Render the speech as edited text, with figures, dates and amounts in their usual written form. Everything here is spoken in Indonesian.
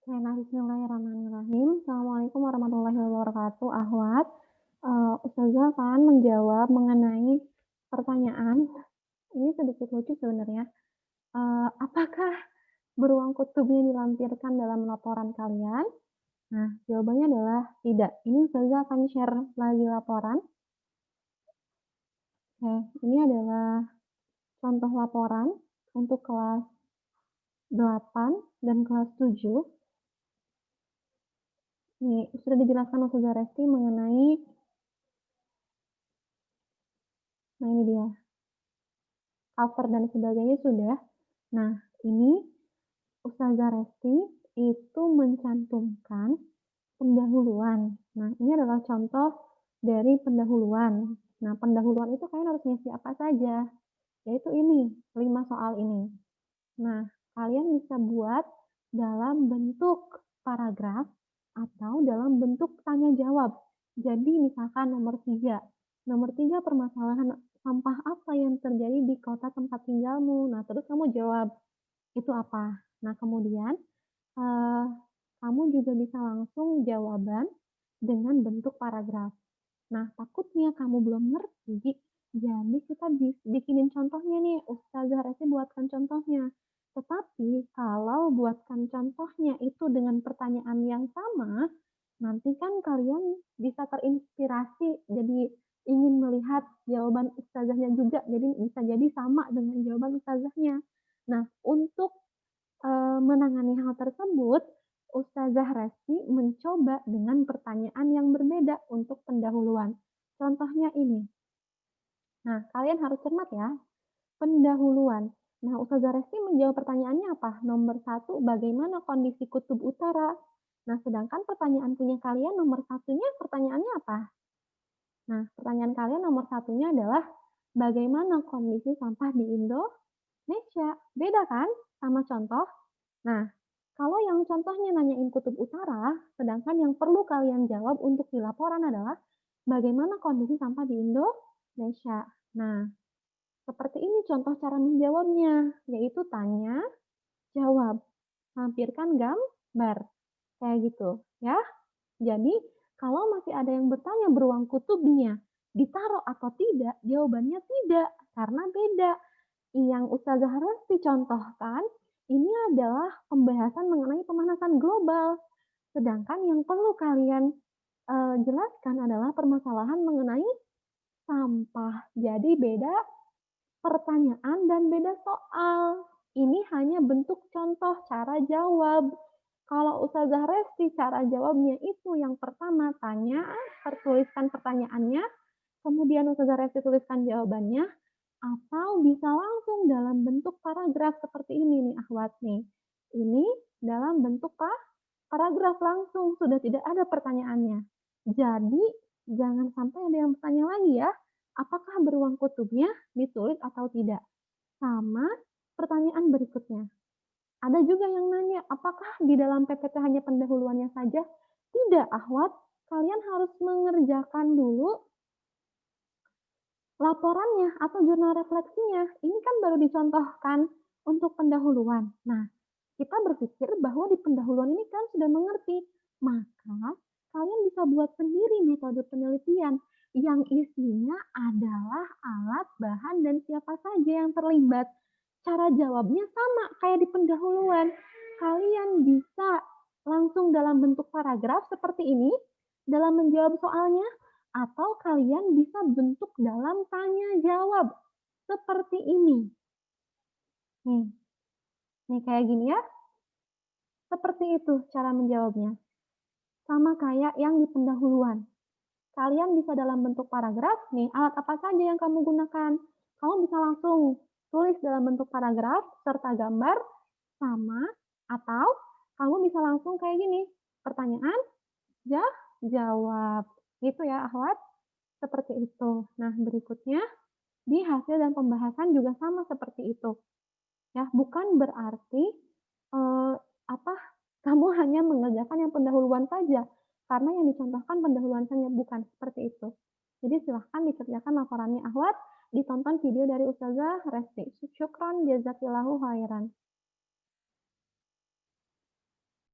Oke, nah bismillahirrahmanirrahim. Assalamualaikum warahmatullahi wabarakatuh, Ahwat. Ustazah akan menjawab mengenai pertanyaan, ini sedikit lucu sebenarnya. Apakah beruang kutubnya dilampirkan dalam laporan kalian? Nah, jawabannya adalah tidak. Ini Ustazah akan share lagi laporan. Oke, ini adalah contoh laporan untuk kelas 8 dan kelas 7. Nih, sudah dijelaskan Ustazah Resti mengenai, nah ini dia, cover dan sebagainya sudah. Nah, ini Ustazah Resti itu mencantumkan pendahuluan. Nah, ini adalah contoh dari pendahuluan. Nah, pendahuluan itu kalian harus ngisi apa saja? Yaitu ini, 5 soal ini. Nah, kalian bisa buat dalam bentuk paragraf atau dalam bentuk tanya jawab. Jadi misalkan nomor 3. Nomor 3 permasalahan sampah apa yang terjadi di kota tempat tinggalmu? Nah, terus kamu jawab, itu apa? Nah, kemudian eee, kamu juga bisa langsung jawaban dengan bentuk paragraf. Nah, takutnya kamu belum ngerti, jadi kita bikinin contohnya nih, Ustazah Resti buatkan contohnya. Tetapi kalau buatkan contohnya itu dengan pertanyaan yang sama, nanti kan kalian bisa terinspirasi, jadi ingin melihat jawaban ustazahnya juga, jadi bisa jadi sama dengan jawaban ustazahnya. Nah, untuk menangani hal tersebut, Ustazah Resti mencoba dengan pertanyaan yang berbeda untuk pendahuluan. Contohnya ini. Nah, kalian harus cermat ya. Pendahuluan. Nah, Ustazah Resti menjawab pertanyaannya apa? Nomor 1, bagaimana kondisi kutub utara? Nah, sedangkan pertanyaan punya kalian nomor satunya pertanyaannya apa? Nah, pertanyaan kalian nomor satunya adalah bagaimana kondisi sampah di Indonesia? Beda kan sama contoh? Nah, kalau yang contohnya nanyain kutub utara, sedangkan yang perlu kalian jawab untuk di laporan adalah bagaimana kondisi sampah di Indonesia. Nah, seperti ini contoh cara menjawabnya, yaitu tanya, jawab, lampirkan gambar, kayak gitu ya. Jadi, kalau masih ada yang bertanya beruang kutubnya ditaruh atau tidak, jawabannya tidak, karena beda. Yang Ustazah Resti contohkan, ini adalah pembahasan mengenai pemanasan global. Sedangkan yang perlu kalian jelaskan adalah permasalahan mengenai sampah. Jadi beda pertanyaan dan beda soal. Ini hanya bentuk contoh cara jawab. Kalau Ustazah Resti cara jawabnya itu yang pertama tanya, tertuliskan pertanyaannya, kemudian Ustazah Resti tuliskan jawabannya, atau bisa langsung dalam bentuk paragraf seperti ini nih akhwat nih. Ini dalam bentuk paragraf langsung, sudah tidak ada pertanyaannya. Jadi, jangan sampai ada yang bertanya lagi ya, apakah beruang kutubnya ditulis atau tidak? Sama pertanyaan berikutnya. Ada juga yang nanya, apakah di dalam PPT hanya pendahuluannya saja? Tidak, akhwat. Kalian harus mengerjakan dulu laporannya atau jurnal refleksinya. Ini kan baru dicontohkan untuk pendahuluan. Nah, kita berpikir bahwa di pendahuluan ini kan sudah mengerti. Maka kalian bisa buat sendiri metode penelitian yang isinya adalah alat, bahan, dan siapa saja yang terlibat. Cara jawabnya sama kayak di pendahuluan. Kalian bisa langsung dalam bentuk paragraf seperti ini dalam menjawab soalnya, atau kalian bisa bentuk dalam tanya jawab seperti ini. Nih, nih kayak gini ya. Seperti itu cara menjawabnya. Sama kayak yang di pendahuluan. Kalian bisa dalam bentuk paragraf, nih alat apa saja yang kamu gunakan. Kamu bisa langsung tulis dalam bentuk paragraf serta gambar sama, atau kamu bisa langsung kayak gini. Pertanyaan, jawab. Gitu ya, akhwat. Seperti itu. Nah, berikutnya di hasil dan pembahasan juga sama seperti itu. Ya, bukan berarti eh, apa kamu hanya mengerjakan yang pendahuluan saja, karena yang dicontohkan pendahuluan saja, bukan seperti itu. Jadi silahkan dikerjakan laporannya Ahwat, ditonton video dari Ustazah Resti. Syukron, jazakillahu khairan.